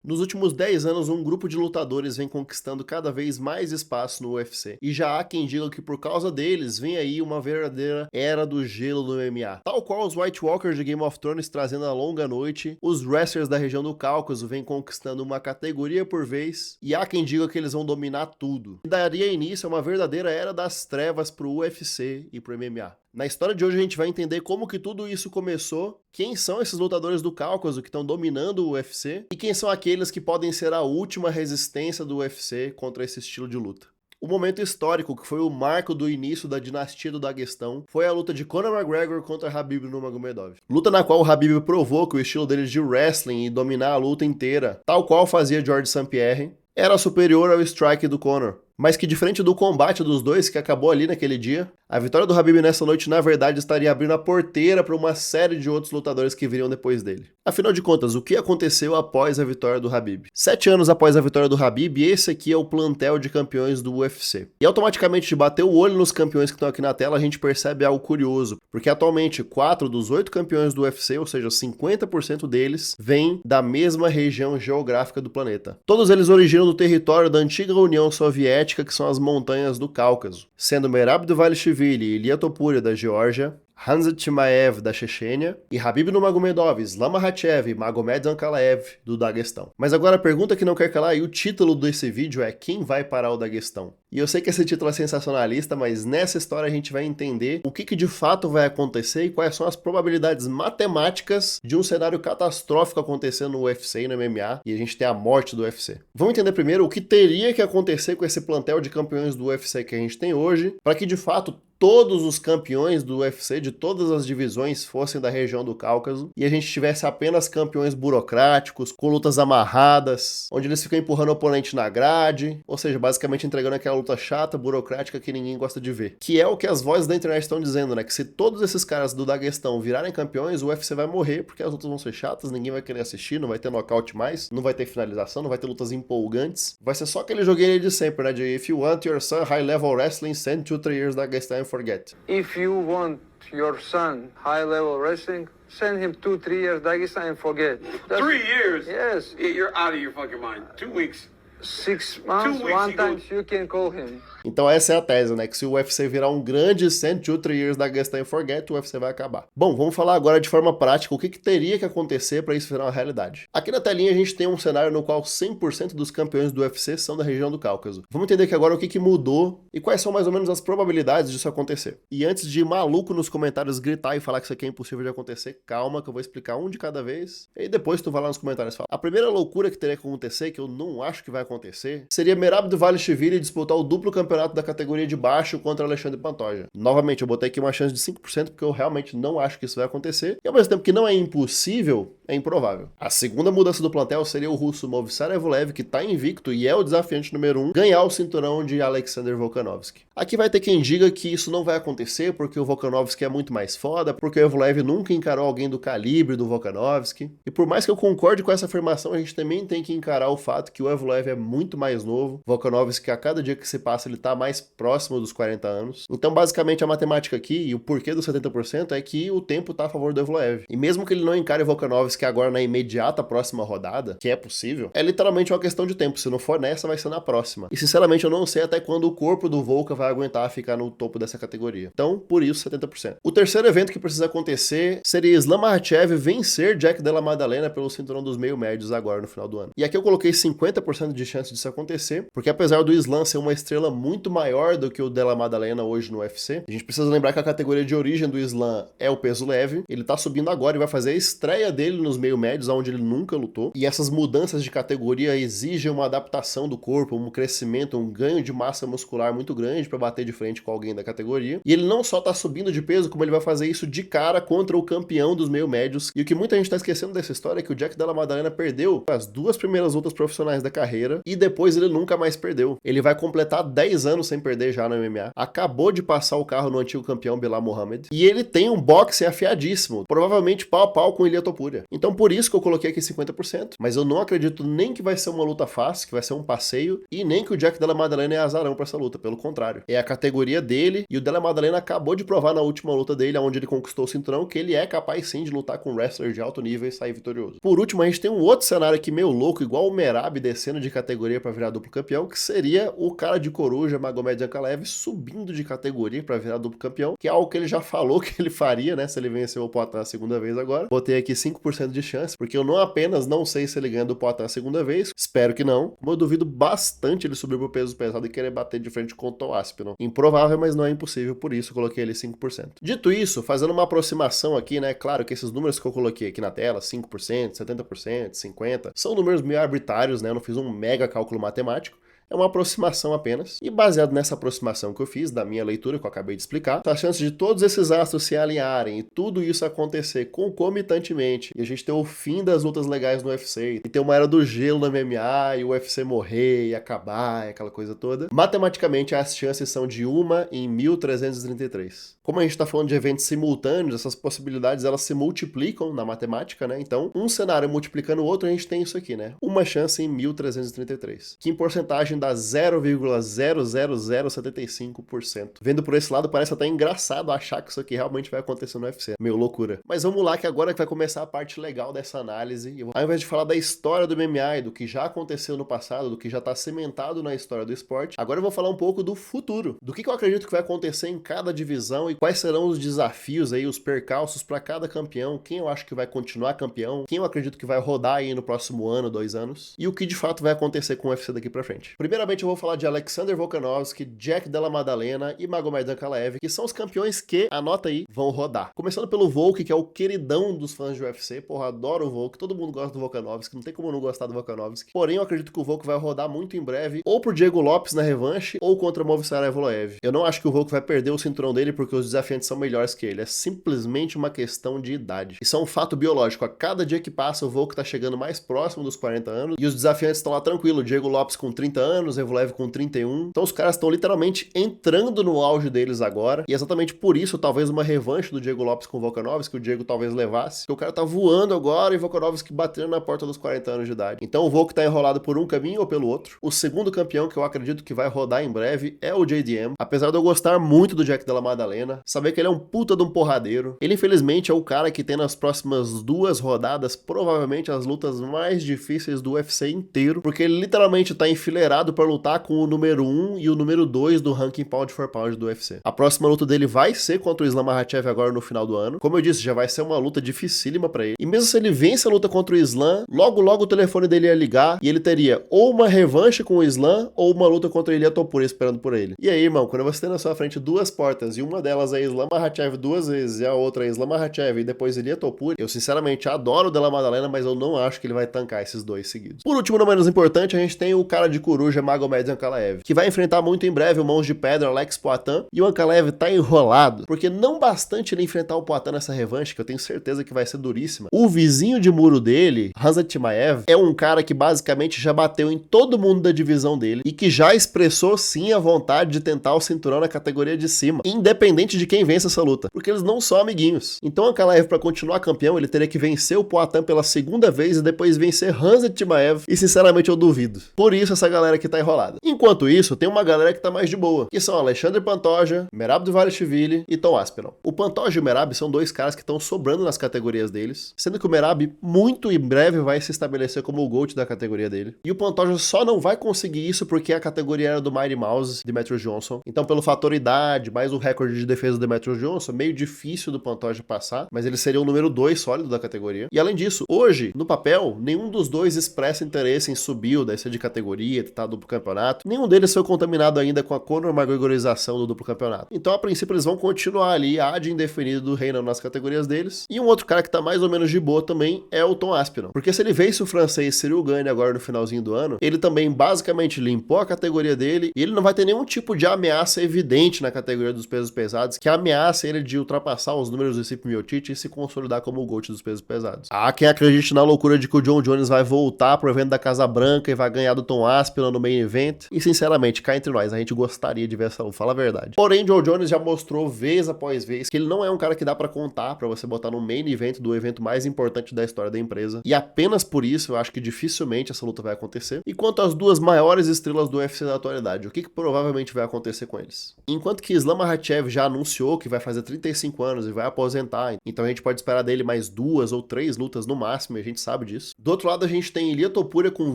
Nos últimos 10 anos, um grupo de lutadores vem conquistando cada vez mais espaço no UFC. E já há quem diga que por causa deles, vem aí uma verdadeira era do gelo no MMA. Tal qual os White Walkers de Game of Thrones trazendo a longa noite, os wrestlers da região do Cáucaso vêm conquistando uma categoria por vez, e há quem diga que eles vão dominar tudo. E daria início a uma verdadeira era das trevas pro UFC e pro MMA. Na história de hoje a gente vai entender como que tudo isso começou, quem são esses lutadores do Cáucaso que estão dominando o UFC e quem são aqueles que podem ser a última resistência do UFC contra esse estilo de luta. O momento histórico, que foi o marco do início da dinastia do Daguestão, foi a luta de Conor McGregor contra Khabib Nurmagomedov. Luta na qual o Khabib provou que o estilo dele de wrestling e dominar a luta inteira, tal qual fazia Georges St-Pierre, era superior ao strike do Conor. Mas que diferente do combate dos dois que acabou ali naquele dia, a vitória do Khabib nessa noite na verdade estaria abrindo a porteira para uma série de outros lutadores que viriam depois dele. Afinal de contas, o que aconteceu após a vitória do Khabib? 7 anos após a vitória do Khabib, esse aqui é o plantel de campeões do UFC. E automaticamente, de bater o olho nos campeões que estão aqui na tela, a gente percebe algo curioso, porque atualmente 4 dos 8 campeões do UFC, ou seja, 50% deles, vêm da mesma região geográfica do planeta. Todos eles originam do território da antiga União Soviética, que são as montanhas do Cáucaso, sendo Merab Dvalishvili e Ilia Topuria da Geórgia, Khamzat Chimaev da Chechênia e Khabib Nurmagomedov, Islam Makhachev e Magomed Ankalaev do Daguestão. Mas agora a pergunta que não quer calar e o título desse vídeo é: quem vai parar o Daguestão? E eu sei que esse título é sensacionalista, mas nessa história a gente vai entender o que de fato vai acontecer e quais são as probabilidades matemáticas de um cenário catastrófico acontecendo no UFC e no MMA e a gente ter a morte do UFC. Vamos entender primeiro o que teria que acontecer com esse plantel de campeões do UFC que a gente tem hoje, para que de fato todos os campeões do UFC de todas as divisões fossem da região do Cáucaso e a gente tivesse apenas campeões burocráticos, com lutas amarradas, onde eles ficam empurrando o oponente na grade, ou seja, basicamente entregando aquela luta chata, burocrática que ninguém gosta de ver. Que é o que as vozes da internet estão dizendo, né? Que se todos esses caras do Daguestão virarem campeões, o UFC vai morrer, porque as lutas vão ser chatas, ninguém vai querer assistir, não vai ter nocaute mais, não vai ter finalização, não vai ter lutas empolgantes. Vai ser só aquele joguinho de sempre, né? De if you want your son high level wrestling, send 2-3 years Dagestan and forget. If you want your son high-level wrestling, send him 2-3 years Dagestan and forget. 3 years? Yes. You're out of your fucking mind. 2 weeks. 6 months, 2 weeks one he time goes- you can call him. Então essa é a tese, né? Que se o UFC virar um grande send 2-3 years Dagestan and forget, o UFC vai acabar. Bom, vamos falar agora de forma prática o que teria que acontecer para isso virar uma realidade. Aqui na telinha a gente tem um cenário no qual 100% dos campeões do UFC são da região do Cáucaso. Vamos entender aqui agora o que mudou e quais são mais ou menos as probabilidades disso acontecer. E antes de maluco nos comentários gritar e falar que isso aqui é impossível de acontecer, calma que eu vou explicar um de cada vez. E depois tu vai lá nos comentários e fala. A primeira loucura que teria que acontecer, que eu não acho que vai acontecer, seria Merab Dvalishvili disputar o duplo campeonato da categoria de baixo contra Alexandre Pantoja. Novamente, eu botei aqui uma chance de 5% porque eu realmente não acho que isso vai acontecer. E ao mesmo tempo que não é impossível, é improvável. A segunda mudança do plantel seria o russo Movsar Evloev, que tá invicto e é o desafiante número 1, ganhar o cinturão de Alexander Volkanovski. Aqui vai ter quem diga que isso não vai acontecer porque o Volkanovski é muito mais foda, porque o Evloev nunca encarou alguém do calibre do Volkanovski. E por mais que eu concorde com essa afirmação, a gente também tem que encarar o fato que o Evloev é muito mais novo. Volkanovski, a cada dia que se passa, ele tá mais próximo dos 40 anos. Então, basicamente, a matemática aqui e o porquê dos 70% é que o tempo tá a favor do Evloev. E mesmo que ele não encare o Volkanovski agora na imediata próxima rodada, que é possível, é literalmente uma questão de tempo. Se não for nessa, vai ser na próxima. E, sinceramente, eu não sei até quando o corpo do Volka vai aguentar ficar no topo dessa categoria. Então, por isso, 70%. O terceiro evento que precisa acontecer seria Islam Makhachev vencer Jack Della Maddalena pelo cinturão dos meio-médios agora no final do ano. E aqui eu coloquei 50% de chance disso acontecer, porque apesar do Islam ser uma estrela muito maior do que o Della Maddalena hoje no UFC, a gente precisa lembrar que a categoria de origem do Islam é o peso leve, ele tá subindo agora e vai fazer a estreia dele nos meio-médios, onde ele nunca lutou, e essas mudanças de categoria exigem uma adaptação do corpo, um crescimento, um ganho de massa muscular muito grande para bater de frente com alguém da categoria, e ele não só tá subindo de peso, como ele vai fazer isso de cara contra o campeão dos meio-médios, e o que muita gente tá esquecendo dessa história é que o Jack Della Maddalena perdeu as 2 primeiras lutas profissionais da carreira, e depois ele nunca mais perdeu. Ele vai completar 10 3 anos sem perder já no MMA, acabou de passar o carro no antigo campeão Belal Muhammad, e ele tem um boxe afiadíssimo, provavelmente pau a pau com Ilia Topuria. Então por isso que eu coloquei aqui 50%, mas eu não acredito nem que vai ser uma luta fácil, que vai ser um passeio, e nem que o Jack Della Maddalena é azarão pra essa luta, pelo contrário. É a categoria dele, e o Della Maddalena acabou de provar na última luta dele, onde ele conquistou o cinturão, que ele é capaz sim de lutar com wrestlers de alto nível e sair vitorioso. Por último, a gente tem um outro cenário aqui meio louco, igual o Merab descendo de categoria pra virar duplo campeão, que seria o cara de coruja, Magomed Ankalaev, subindo de categoria pra virar duplo campeão, que é algo que ele já falou que ele faria, né, se ele venceu o Poatan a segunda vez agora. Botei aqui 5% de chance, porque eu não sei se ele ganha do Poatan a segunda vez, espero que não, como eu duvido bastante ele subir pro peso pesado e querer bater de frente contra o Aspinall. Improvável, mas não é impossível, por isso eu coloquei ele 5%. Dito isso, fazendo uma aproximação aqui, né, claro que esses números que eu coloquei aqui na tela, 5%, 70%, 50%, são números meio arbitrários, né, eu não fiz um mega cálculo matemático, é uma aproximação apenas, e baseado nessa aproximação que eu fiz, da minha leitura que eu acabei de explicar, a chance de todos esses astros se alinharem e tudo isso acontecer concomitantemente, e a gente ter o fim das lutas legais no UFC, e ter uma era do gelo no MMA, e o UFC morrer e acabar, e aquela coisa toda, matematicamente as chances são de 1 em 1333. Como a gente está falando de eventos simultâneos, essas possibilidades elas se multiplicam na matemática, né? Então, um cenário multiplicando o outro, a gente tem isso aqui, né? Uma chance em 1333, que em porcentagem dá 0,00075%. Vendo por esse lado, parece até engraçado achar que isso aqui realmente vai acontecer no UFC. Meio loucura. Mas vamos lá, que agora que vai começar a parte legal dessa análise. Ao invés de falar da história do MMA e do que já aconteceu no passado, do que já está cimentado na história do esporte, agora eu vou falar um pouco do futuro. Do que eu acredito que vai acontecer em cada divisão e quais serão os desafios aí, os percalços para cada campeão, quem eu acho que vai continuar campeão, quem eu acredito que vai rodar aí no próximo ano, 2 anos, e o que de fato vai acontecer com o UFC daqui pra frente. Primeiramente eu vou falar de Alexander Volkanovski, Jack Della Maddalena e Magomed Ankalaev, que são os campeões que, anota aí, vão rodar. Começando pelo Volk, que é o queridão dos fãs de UFC, porra, adoro o Volk, todo mundo gosta do Volkanovski, não tem como não gostar do Volkanovski. Porém, eu acredito que o Volk vai rodar muito em breve, ou pro Diego Lopes na revanche, ou contra Movsar Evloev. Eu não acho que o Volk vai perder o cinturão dele porque os desafiantes são melhores que ele, é simplesmente uma questão de idade. Isso é um fato biológico, a cada dia que passa o Volk tá chegando mais próximo dos 40 anos, e os desafiantes estão lá tranquilo, Diego Lopes com 30 anos, Evloev com 31, então os caras estão literalmente entrando no auge deles agora, e exatamente por isso talvez uma revanche do Diego Lopes com o Volkanovski, que o Diego talvez levasse, porque o cara tá voando agora e o Volkanovski batendo na porta dos 40 anos de idade. Então o Volk tá enrolado por um caminho ou pelo outro. O segundo campeão que eu acredito que vai rodar em breve é o JDM, apesar de eu gostar muito do Jack Della Maddalena, saber que ele é um puta de um porradeiro, ele infelizmente é o cara que tem nas próximas 2 rodadas provavelmente as lutas mais difíceis do UFC inteiro, porque ele literalmente tá enfileirado pra lutar com o número 1 e o número 2 do ranking pound for pound do UFC. A próxima luta dele vai ser contra o Islam Makhachev agora no final do ano. Como eu disse, já vai ser uma luta dificílima pra ele. E mesmo se ele vence a luta contra o Islam, logo o telefone dele ia ligar e ele teria ou uma revanche com o Islam ou uma luta contra Ilia Topuria esperando por ele. E aí, irmão, quando você tem na sua frente 2 portas e uma delas é Islam Makhachev 2 vezes e a outra é Islam Makhachev e depois Ilia Topuria, eu sinceramente adoro o Della Maddalena, mas eu não acho que ele vai tancar esses 2 seguidos. Por último, não menos importante, a gente tem o cara de coruja Magomed Ankalaev, que vai enfrentar muito em breve o Mãos de Pedra, Alex Poatan, e o Ankalaev tá enrolado, porque não bastante ele enfrentar o Poatan nessa revanche, que eu tenho certeza que vai ser duríssima, o vizinho de muro dele, Khamzat Chimaev, é um cara que basicamente já bateu em todo mundo da divisão dele, e que já expressou sim a vontade de tentar o cinturão na categoria de cima, independente de quem vence essa luta, porque eles não são amiguinhos. Então o Ankalaev, pra continuar campeão, ele teria que vencer o Poatan pela segunda vez e depois vencer Khamzat Chimaev, e sinceramente eu duvido. Por isso essa galera aqui tá enrolada. Enquanto isso, tem uma galera que tá mais de boa, que são Alexandre Pantoja, Merab Dvalishvili e Tom Aspinall. O Pantoja e o Merab são 2 caras que estão sobrando nas categorias deles, sendo que o Merab muito em breve vai se estabelecer como o GOAT da categoria dele. E o Pantoja só não vai conseguir isso porque a categoria era do Mighty Mouse, Demetrius Johnson. Então, pelo fator idade, mais o recorde de defesa do Demetrius Johnson, meio difícil do Pantoja passar, mas ele seria o número 2 sólido da categoria. E além disso, hoje, no papel, nenhum dos 2 expressa interesse em subir ou descer de categoria, tentar duplo campeonato. Nenhum deles foi contaminado ainda com a Conor McGregorização do duplo campeonato. Então, a princípio, eles vão continuar ali, ad indefinido, reinando nas categorias deles. E um outro cara que tá mais ou menos de boa também é o Tom Aspinall. Porque se ele vence o francês Cyril Gane agora no finalzinho do ano, ele também basicamente limpou a categoria dele e ele não vai ter nenhum tipo de ameaça evidente na categoria dos pesos pesados que ameaça ele de ultrapassar os números do Stipe Miocic e se consolidar como o GOAT dos pesos pesados. Há quem acredite na loucura de que o John Jones vai voltar pro evento da Casa Branca e vai ganhar do Tom Aspinall no no main event. E sinceramente, cá entre nós, a gente gostaria de ver essa luta, fala a verdade. Porém, Joe Jones já mostrou vez após vez que ele não é um cara que dá pra contar, pra você botar no main event do evento mais importante da história da empresa. E apenas por isso, eu acho que dificilmente essa luta vai acontecer. E quanto às duas maiores estrelas do UFC da atualidade, o que provavelmente vai acontecer com eles? Enquanto que Islam Makhachev já anunciou que vai fazer 35 anos e vai aposentar, então a gente pode esperar dele mais 2 ou 3 lutas no máximo, e a gente sabe disso. Do outro lado, a gente tem Ilia Topuria com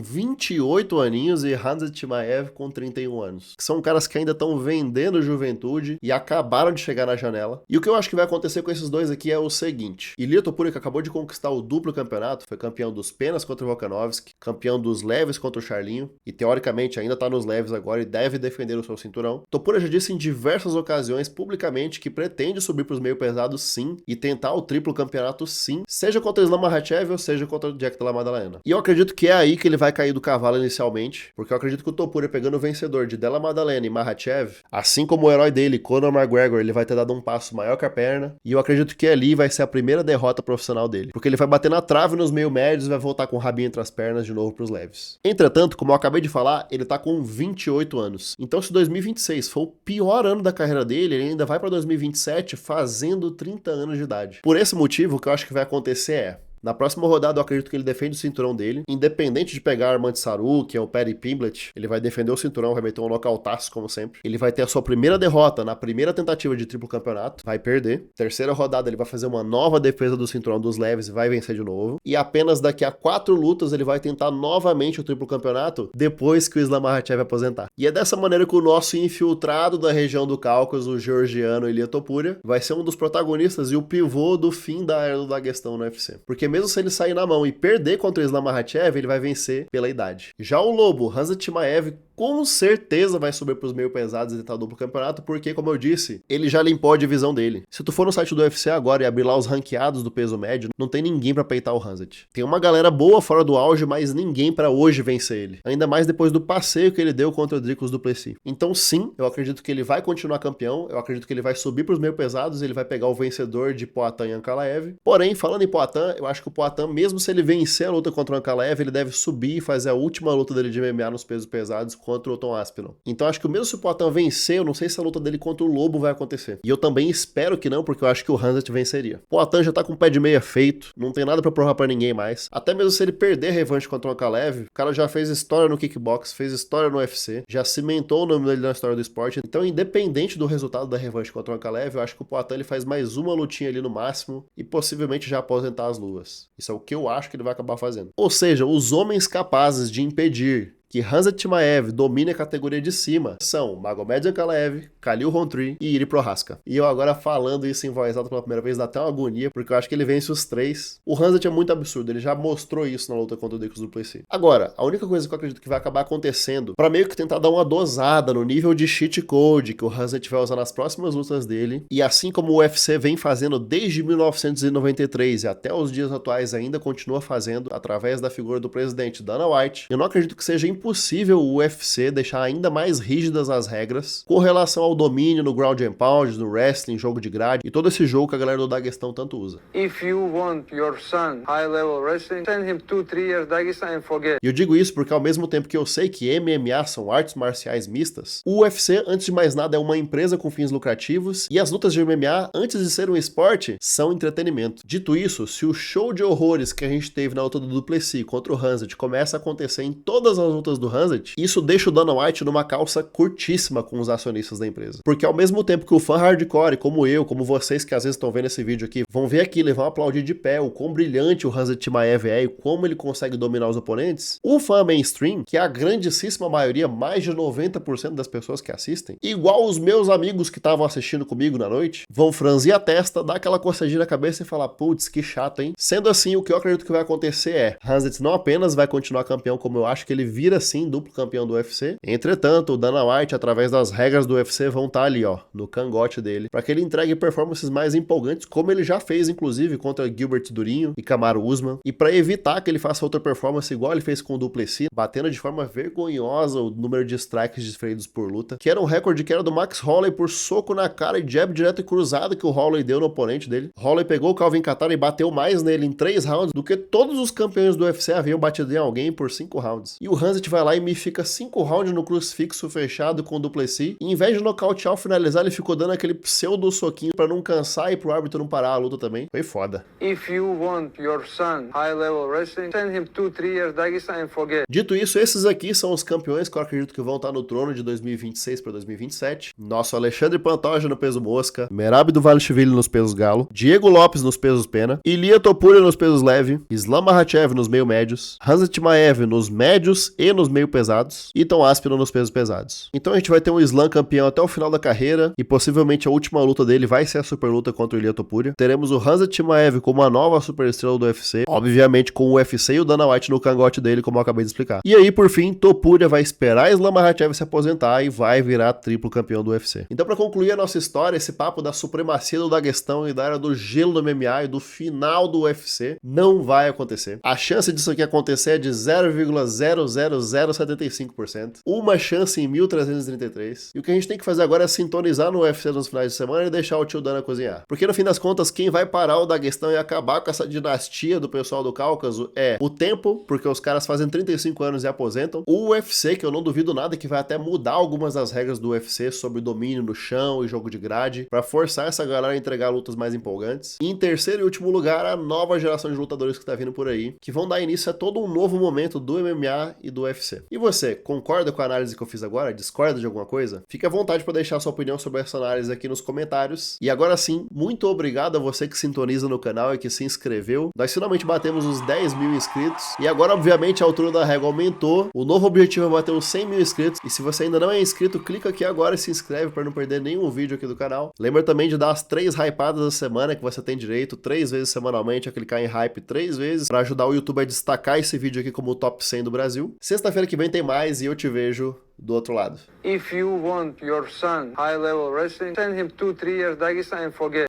28 aninhos e Khamzat Chimaev com 31 anos. Que são caras que ainda estão vendendo juventude e acabaram de chegar na janela. E o que eu acho que vai acontecer com esses dois aqui é o seguinte. Ilia Topuria, que acabou de conquistar o duplo campeonato, foi campeão dos penas contra o Volkanovski, campeão dos leves contra o Charlinho, e teoricamente ainda tá nos leves agora e deve defender o seu cinturão. Topuria já disse em diversas ocasiões publicamente que pretende subir pros meio pesados sim, e tentar o triplo campeonato sim, seja contra Islam Makhachev ou seja contra o Jack Della Maddalena. E eu acredito que é aí que ele vai cair do cavalo inicialmente, porque eu acredito que o Topuria pegando o vencedor de Della Maddalena e Makhachev, assim como o herói dele, Conor McGregor, ele vai ter dado um passo maior que a perna, e eu acredito que ali vai ser a primeira derrota profissional dele, porque ele vai bater na trave nos meio médios e vai voltar com o rabinho entre as pernas de novo pros leves. Entretanto, como eu acabei de falar, ele tá com 28 anos, então se 2026 for o pior ano da carreira dele, ele ainda vai pra 2027 fazendo 30 anos de idade. Por esse motivo, o que eu acho que vai acontecer é: na próxima rodada, eu acredito que ele defende o cinturão dele. Independente de pegar Armand Tsarukyan ou Paddy Pimblett, ele vai defender o cinturão, vai meter um nocautaço, como sempre. Ele vai ter a sua primeira derrota na primeira tentativa de triplo campeonato, vai perder. Terceira rodada, ele vai fazer uma nova defesa do cinturão dos leves e vai vencer de novo. E apenas daqui a 4 lutas, ele vai tentar novamente o triplo campeonato, depois que o Islam Makhachev aposentar. E é dessa maneira que o nosso infiltrado da região do Cáucaso, o georgiano Ilia Topuria, vai ser um dos protagonistas e o pivô do fim da era do Daguestão no UFC. Porque mesmo se ele sair na mão e perder contra o Islam Makhachev, ele vai vencer pela idade. Já o Lobo, Khamzat Chimaev, com certeza vai subir para os meio pesados e tentar duplo campeonato, porque, como eu disse, ele já limpou a divisão dele. Se tu for no site do UFC agora e abrir lá os ranqueados do peso médio, não tem ninguém para peitar o Khamzat. Tem uma galera boa fora do auge, mas ninguém para hoje vencer ele. Ainda mais depois do passeio que ele deu contra o Dricus du Plessis. Então sim, eu acredito que ele vai continuar campeão, eu acredito que ele vai subir para os meio pesados e ele vai pegar o vencedor de Poatan e Ankalaev. Porém, falando em Poatan, eu acho que o Poatan, mesmo se ele vencer a luta contra o Ankalaev, ele deve subir e fazer a última luta dele de MMA nos pesos pesados contra o Tom Aspinall. Então acho que mesmo se o Poatan vencer, eu não sei se a luta dele contra o Lobo vai acontecer. E eu também espero que não, porque eu acho que o Khamzat venceria. Poatan já tá com o pé de meia feito, não tem nada pra provar pra ninguém mais. Até mesmo se ele perder a revanche contra o Ankalaev, o cara já fez história no kickbox, fez história no UFC, já cimentou o nome dele na história do esporte. Então, independente do resultado da revanche contra o Ankalaev, eu acho que o Poatan ele faz mais uma lutinha ali no máximo e possivelmente já aposentar as luvas. Isso é o que eu acho que ele vai acabar fazendo. Ou seja, os homens capazes de impedir que Khamzat Chimaev domine a categoria de cima são Magomed Ankalaev, Khalil Rountree e Iri Prochazka. E eu agora falando isso em voz alta pela primeira vez dá até uma agonia, porque eu acho que ele vence os 3. O Khamzat é muito absurdo, ele já mostrou isso na luta contra o Dricus du Plessis. Agora, a única coisa que eu acredito que vai acabar acontecendo, pra meio que tentar dar uma dosada no nível de cheat code que o Khamzat vai usar nas próximas lutas dele, e assim como o UFC vem fazendo desde 1993 e até os dias atuais ainda continua fazendo, através da figura do presidente Dana White, eu não acredito que seja impossível o UFC deixar ainda mais rígidas as regras com relação ao domínio no ground and pound, no wrestling, jogo de grade e todo esse jogo que a galera do Daguestão tanto usa. If you want your son high-level wrestling, send him 2-3 years Dagestan and forget. E eu digo isso porque ao mesmo tempo que eu sei que MMA são artes marciais mistas, o UFC, antes de mais nada, é uma empresa com fins lucrativos e as lutas de MMA, antes de ser um esporte, são entretenimento. Dito isso, se o show de horrores que a gente teve na luta do Du Plessis contra o Khamzat começa a acontecer em todas as lutas do Khamzat, isso deixa o Dana White numa calça curtíssima com os acionistas da empresa. Porque ao mesmo tempo que o fã hardcore, como eu, como vocês que às vezes estão vendo esse vídeo aqui, vão ver aqui, vão aplaudir de pé o quão brilhante o Khamzat Chimaev é e como ele consegue dominar os oponentes, o fã mainstream, que é a grandíssima maioria, mais de 90% das pessoas que assistem, igual os meus amigos que estavam assistindo comigo na noite, vão franzir a testa, dar aquela coçadinha na cabeça e falar, putz, que chato, hein? Sendo assim, o que eu acredito que vai acontecer é, Khamzat não apenas vai continuar campeão, como eu acho que ele vira sim duplo campeão do UFC, entretanto, o Dana White, através das regras do UFC, vão estar ali, ó, no cangote dele, para que ele entregue performances mais empolgantes, como ele já fez, inclusive, contra Gilbert Durinho e Kamaru Usman, e para evitar que ele faça outra performance igual ele fez com o Du Plessis, batendo de forma vergonhosa o número de strikes desferidos por luta, que era um recorde que era do Max Holloway por soco na cara e jab direto e cruzado que o Holloway deu no oponente dele. Holloway pegou o Calvin Kattar e bateu mais nele em 3 rounds do que todos os campeões do UFC haviam batido em alguém por 5 rounds. E o Khamzat Hazard vai lá e me fica 5 rounds no crucifixo fechado com o Duplessis. E em vez de nocautear ou finalizar, ele ficou dando aquele pseudo soquinho pra não cansar e pro árbitro não parar a luta também. Foi foda. If you want your son high-level wrestling, send him 2-3 years Dagestan and forget. Dito isso, esses aqui são os campeões que eu acredito que vão estar no trono de 2026 para 2027. Nosso Alexandre Pantoja no peso mosca, Merab Dvalishvili nos pesos galo, Diego Lopes nos pesos pena, Ilia Topuria nos pesos leve, Islam Makhachev nos meio médios, Khamzat Chimaev nos médios e nos meio pesados, e Tom Aspinall nos pesos pesados. Então a gente vai ter um Islam campeão até o final da carreira, e possivelmente a última luta dele vai ser a super luta contra o Ilia Topuria. Teremos o Khamzat Chimaev como a nova superestrela do UFC, obviamente com o UFC e o Dana White no cangote dele, como eu acabei de explicar. E aí, por fim, Topuria vai esperar Islam Makhachev se aposentar e vai virar triplo campeão do UFC. Então, pra concluir a nossa história, esse papo da supremacia do Daguestão e da era do gelo do MMA e do final do UFC não vai acontecer. A chance disso aqui acontecer é de 0,00075%. Uma chance em 1333. E o que a gente tem que fazer agora é sintonizar no UFC nos finais de semana e deixar o tio Dana cozinhar. Porque no fim das contas, quem vai parar o Daguestão e acabar com essa dinastia do pessoal do Cáucaso é o tempo, porque os caras fazem 35 anos e aposentam. O UFC, que eu não duvido nada que vai até mudar algumas das regras do UFC sobre domínio no chão e jogo de grade, pra forçar essa galera a entregar lutas mais empolgantes. E em terceiro e último lugar, a nova geração de lutadores que tá vindo por aí, que vão dar início a todo um novo momento do MMA e do UFC. E você, concorda com a análise que eu fiz agora? Discorda de alguma coisa? Fique à vontade para deixar sua opinião sobre essa análise aqui nos comentários. E agora sim, muito obrigado a você que sintoniza no canal e que se inscreveu. Nós finalmente batemos os 10 mil inscritos. E agora, obviamente, a altura da régua aumentou. O novo objetivo é bater os 100 mil inscritos. E se você ainda não é inscrito, clica aqui agora e se inscreve para não perder nenhum vídeo aqui do canal. Lembra também de dar as 3 hypadas da semana que você tem direito 3 vezes semanalmente a clicar em hype 3 vezes para ajudar o YouTube a destacar esse vídeo aqui como o top 100 do Brasil. Sexta-feira que vem tem mais e eu te vejo do outro lado. If you want your son high-level wrestling, send him 2-3 years Dagestan and forget.